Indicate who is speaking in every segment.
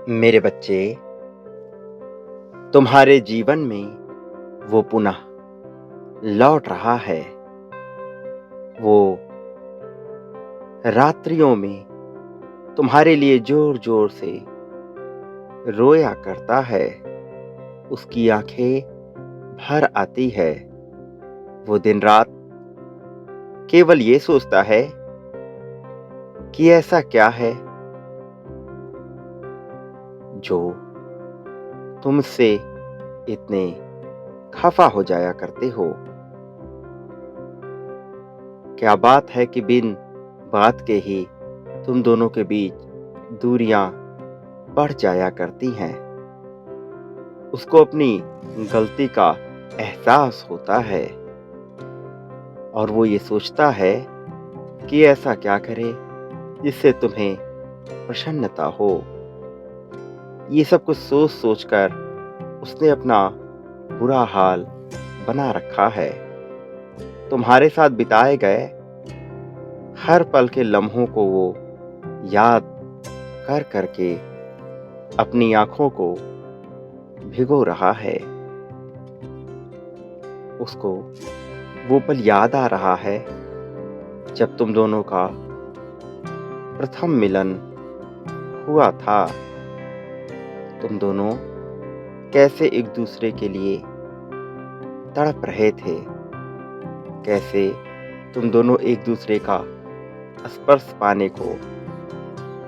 Speaker 1: मेरे बच्चे, तुम्हारे जीवन में वो पुनः लौट रहा है। वो रात्रियों में तुम्हारे लिए जोर जोर से रोया करता है। उसकी आंखें भर आती है। वो दिन रात केवल ये सोचता है कि ऐसा क्या है जो तुमसे इतने खफा हो जाया करते हो। क्या बात है कि बिन बात के ही तुम दोनों के बीच दूरियां बढ़ जाया करती हैं। उसको अपनी गलती का एहसास होता है और वो ये सोचता है कि ऐसा क्या करे जिससे तुम्हें प्रसन्नता हो। ये सब कुछ सोच सोचकर उसने अपना बुरा हाल बना रखा है। तुम्हारे साथ बिताए गए हर पल के लम्हों को वो याद कर करके अपनी आंखों को भिगो रहा है। उसको वो पल याद आ रहा है जब तुम दोनों का प्रथम मिलन हुआ था। तुम दोनों कैसे एक दूसरे के लिए तड़प रहे थे, कैसे तुम दोनों एक दूसरे का स्पर्श पाने को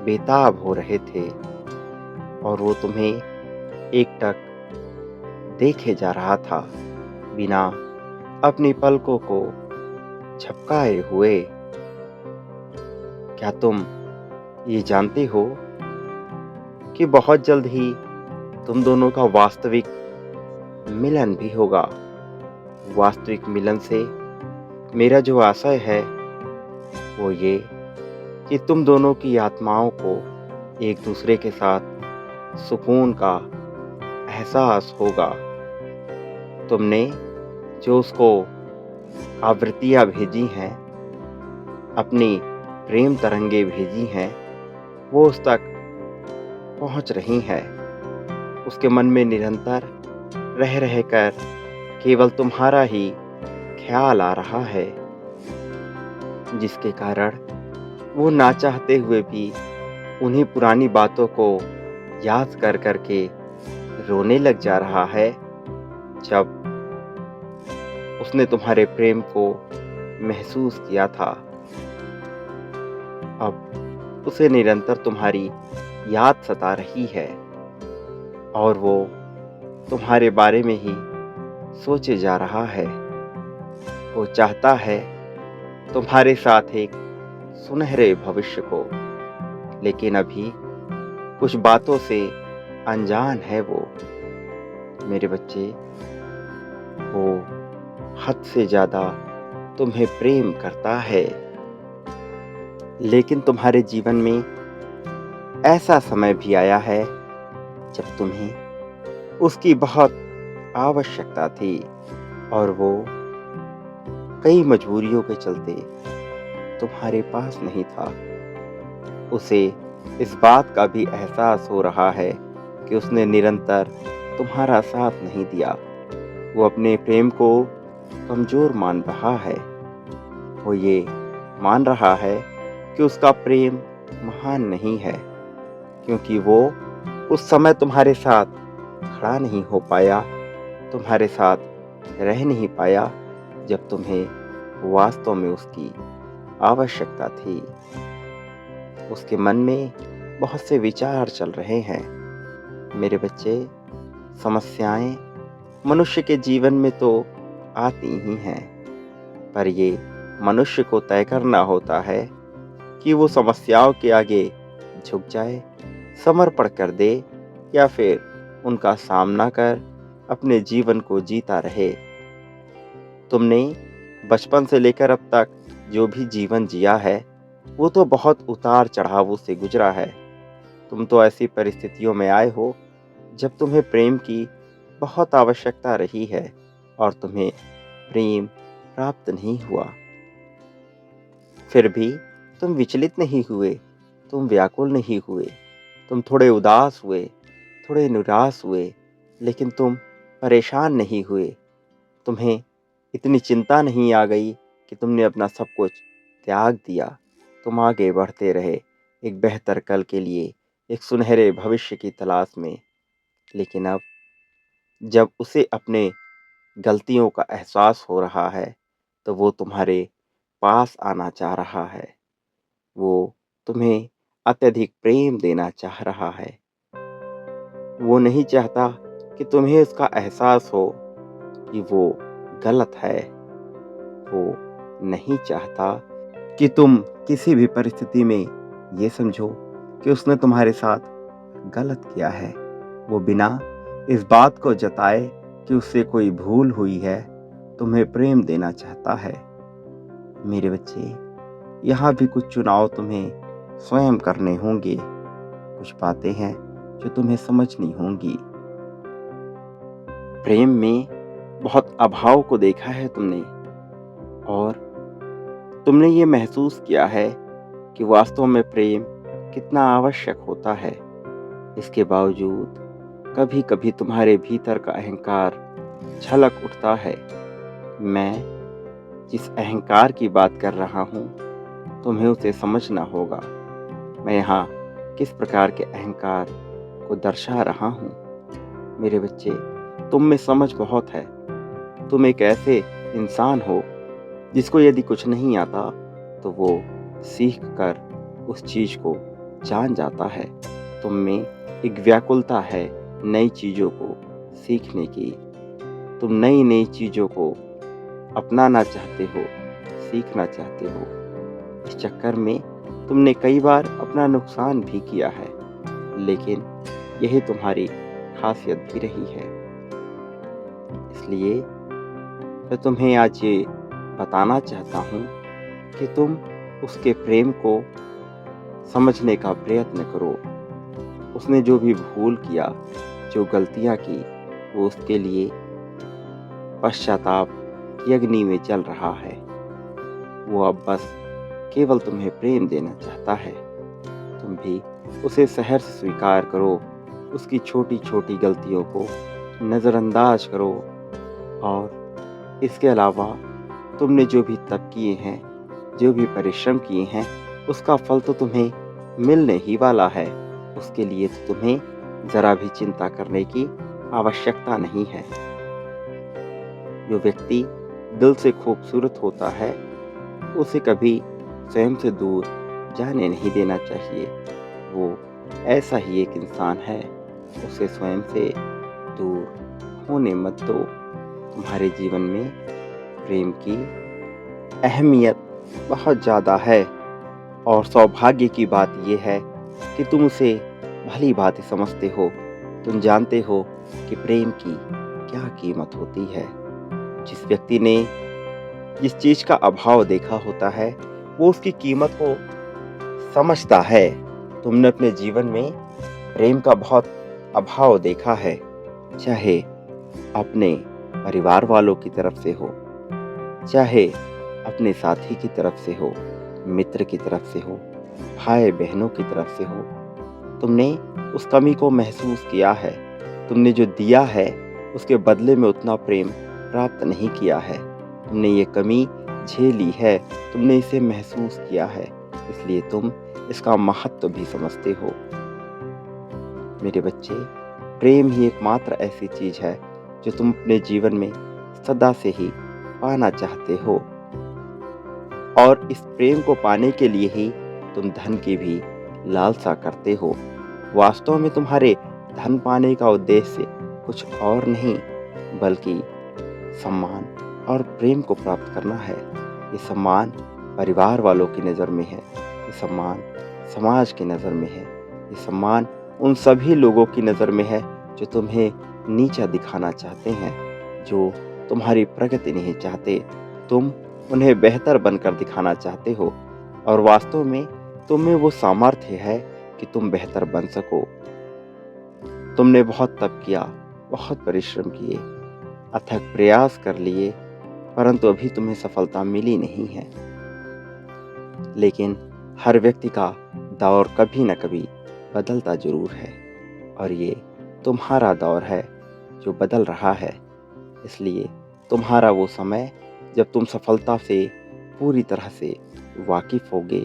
Speaker 1: बेताब हो रहे थे और वो तुम्हें एकटक देखे जा रहा था बिना अपनी पलकों को झपकाए हुए। क्या तुम ये जानते हो कि बहुत जल्द ही तुम दोनों का वास्तविक मिलन भी होगा। वास्तविक मिलन से मेरा जो आशय है वो ये कि तुम दोनों की आत्माओं को एक दूसरे के साथ सुकून का एहसास होगा। तुमने जो उसको आवृत्तियां भेजी हैं, अपनी प्रेम तरंगे भेजी हैं, वो उस तक पहुंच रही हैं। उसके मन में निरंतर रह रहकर केवल तुम्हारा ही ख्याल आ रहा है, जिसके कारण वो ना चाहते हुए भी उन्हीं पुरानी बातों को याद कर करके रोने लग जा रहा है। जब उसने तुम्हारे प्रेम को महसूस किया था, अब उसे निरंतर तुम्हारी याद सता रही है और वो तुम्हारे बारे में ही सोचे जा रहा है। वो चाहता है तुम्हारे साथ एक सुनहरे भविष्य को, लेकिन अभी कुछ बातों से अनजान है वो। मेरे बच्चे, वो हद से ज्यादा तुम्हें प्रेम करता है, लेकिन तुम्हारे जीवन में ऐसा समय भी आया है जब तुम्हें उसकी बहुत आवश्यकता थी और वो कई मजबूरियों के चलते तुम्हारे पास नहीं था। उसे इस बात का भी एहसास हो रहा है कि उसने निरंतर तुम्हारा साथ नहीं दिया। वो अपने प्रेम को कमजोर मान रहा है। वो ये मान रहा है कि उसका प्रेम महान नहीं है, क्योंकि वो उस समय तुम्हारे साथ खड़ा नहीं हो पाया, तुम्हारे साथ रह नहीं पाया जब तुम्हें वास्तव में उसकी आवश्यकता थी। उसके मन में बहुत से विचार चल रहे हैं। मेरे बच्चे, समस्याएं मनुष्य के जीवन में तो आती ही हैं, पर ये मनुष्य को तय करना होता है कि वो समस्याओं के आगे झुक जाए, समर्पण कर दे, या फिर उनका सामना कर अपने जीवन को जीता रहे। तुमने बचपन से लेकर अब तक जो भी जीवन जिया है, वो तो बहुत उतार चढ़ावों से गुजरा है। तुम तो ऐसी परिस्थितियों में आए हो जब तुम्हें प्रेम की बहुत आवश्यकता रही है और तुम्हें प्रेम प्राप्त नहीं हुआ। फिर भी तुम विचलित नहीं हुए, तुम व्याकुल नहीं हुए, तुम थोड़े उदास हुए, थोड़े निराश हुए, लेकिन तुम परेशान नहीं हुए। तुम्हें इतनी चिंता नहीं आ गई कि तुमने अपना सब कुछ त्याग दिया। तुम आगे बढ़ते रहे एक बेहतर कल के लिए, एक सुनहरे भविष्य की तलाश में। लेकिन अब जब उसे अपने गलतियों का एहसास हो रहा है, तो वो तुम्हारे पास आना चाह रहा है। वो तुम्हें अत्यधिक प्रेम देना चाह रहा है। वो नहीं चाहता कि तुम्हें उसका एहसास हो कि वो गलत है। वो नहीं चाहता कि तुम किसी भी परिस्थिति में ये समझो कि उसने तुम्हारे साथ गलत किया है। वो बिना इस बात को जताए कि उससे कोई भूल हुई है, तुम्हें प्रेम देना चाहता है। मेरे बच्चे, यहाँ भी कुछ चुनाव तुम्हें स्वयं करने होंगे। कुछ बातें हैं जो तुम्हें समझनी होंगी। प्रेम में बहुत अभाव को देखा है तुमने, और तुमने ये महसूस किया है कि वास्तव में प्रेम कितना आवश्यक होता है। इसके बावजूद कभी कभी तुम्हारे भीतर का अहंकार झलक उठता है। मैं जिस अहंकार की बात कर रहा हूँ, तुम्हें उसे समझना होगा। मैं यहाँ किस प्रकार के अहंकार को दर्शा रहा हूँ। मेरे बच्चे, तुम में समझ बहुत है। तुम एक ऐसे इंसान हो जिसको यदि कुछ नहीं आता तो वो सीख कर उस चीज को जान जाता है। तुम में एक व्याकुलता है नई चीजों को सीखने की। तुम नई नई चीजों को अपनाना चाहते हो, सीखना चाहते हो। इस चक्कर में तुमने कई बार अपना नुकसान भी किया है, लेकिन यही तुम्हारी खासियत भी रही है। इसलिए मैं तुम्हें आज ये बताना चाहता हूँ कि तुम उसके प्रेम को समझने का प्रयत्न करो। उसने जो भी भूल किया, जो गलतियाँ की, वो उसके लिए पश्चाताप की अग्नि में जल रहा है। वो अब बस केवल तुम्हें प्रेम देना चाहता है। तुम भी उसे सहर्ष स्वीकार करो, उसकी छोटी छोटी गलतियों को नज़रअंदाज करो, और इसके अलावा तुमने जो भी तप किए हैं, जो भी परिश्रम किए हैं, उसका फल तो तुम्हें मिलने ही वाला है। उसके लिए तो तुम्हें जरा भी चिंता करने की आवश्यकता नहीं है। जो व्यक्ति दिल से खूबसूरत होता है, उसे कभी स्वयं से दूर जाने नहीं देना चाहिए। वो ऐसा ही एक इंसान है, उसे स्वयं से दूर होने मत दो। तुम्हारे जीवन में प्रेम की अहमियत बहुत ज़्यादा है, और सौभाग्य की बात यह है कि तुम उसे भली भांति समझते हो। तुम जानते हो कि प्रेम की क्या कीमत होती है। जिस व्यक्ति ने जिस चीज़ का अभाव देखा होता है, वो उसकी कीमत को समझता है। तुमने अपने जीवन में प्रेम का बहुत अभाव देखा है, चाहे अपने परिवार वालों की तरफ से हो, चाहे अपने साथी की तरफ से हो, मित्र की तरफ से हो, भाई बहनों की तरफ से हो। तुमने उस कमी को महसूस किया है। तुमने जो दिया है, उसके बदले में उतना प्रेम प्राप्त नहीं किया है। तुमने ये कमी झेली है, तुमने इसे महसूस किया है, इसलिए तुम इसका महत्व भी समझते हो। मेरे बच्चे, प्रेम ही एकमात्र ऐसी चीज है जो तुम अपने जीवन में सदा से ही पाना चाहते हो, और इस प्रेम को पाने के लिए ही तुम धन की भी लालसा करते हो। वास्तव में तुम्हारे धन पाने का उद्देश्य कुछ और नहीं, बल्कि सम्मान और प्रेम को प्राप्त करना है। ये सम्मान परिवार वालों की नज़र में है, ये सम्मान समाज की नज़र में है, ये सम्मान उन सभी लोगों की नज़र में है जो तुम्हें नीचा दिखाना चाहते हैं, जो तुम्हारी प्रगति नहीं चाहते। तुम उन्हें बेहतर बनकर दिखाना चाहते हो, और वास्तव में तुम में वो सामर्थ्य है कि तुम बेहतर बन सको। तुमने बहुत तप किया, बहुत परिश्रम किए, अथक प्रयास कर लिए, परंतु अभी तुम्हें सफलता मिली नहीं है। लेकिन हर व्यक्ति का दौर कभी न कभी बदलता ज़रूर है और ये तुम्हारा दौर है जो बदल रहा है। इसलिए तुम्हारा वो समय जब तुम सफलता से पूरी तरह से वाकिफ़ होगे,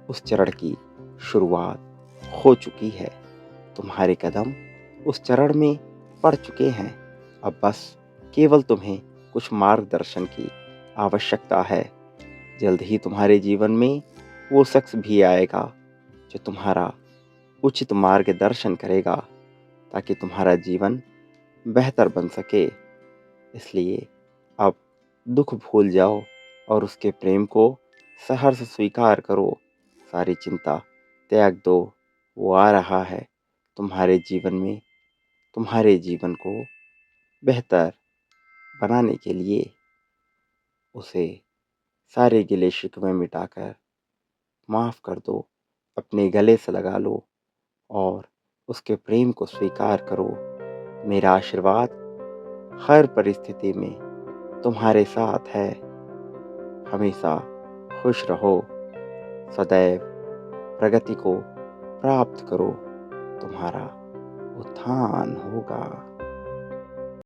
Speaker 1: उस चरण की शुरुआत हो चुकी है। तुम्हारे कदम उस चरण में पड़ चुके हैं। अब बस केवल तुम्हें कुछ मार्गदर्शन की आवश्यकता है। जल्द ही तुम्हारे जीवन में वो शख्स भी आएगा जो तुम्हारा उचित मार्गदर्शन करेगा ताकि तुम्हारा जीवन बेहतर बन सके। इसलिए अब दुख भूल जाओ और उसके प्रेम को सहर्ष स्वीकार करो। सारी चिंता त्याग दो। वो आ रहा है तुम्हारे जीवन में, तुम्हारे जीवन को बेहतर बनाने के लिए। उसे सारे गिले शिकवे मिटाकर माफ़ कर दो, अपने गले से लगा लो और उसके प्रेम को स्वीकार करो। मेरा आशीर्वाद हर परिस्थिति में तुम्हारे साथ है। हमेशा खुश रहो, सदैव प्रगति को प्राप्त करो। तुम्हारा उत्थान होगा।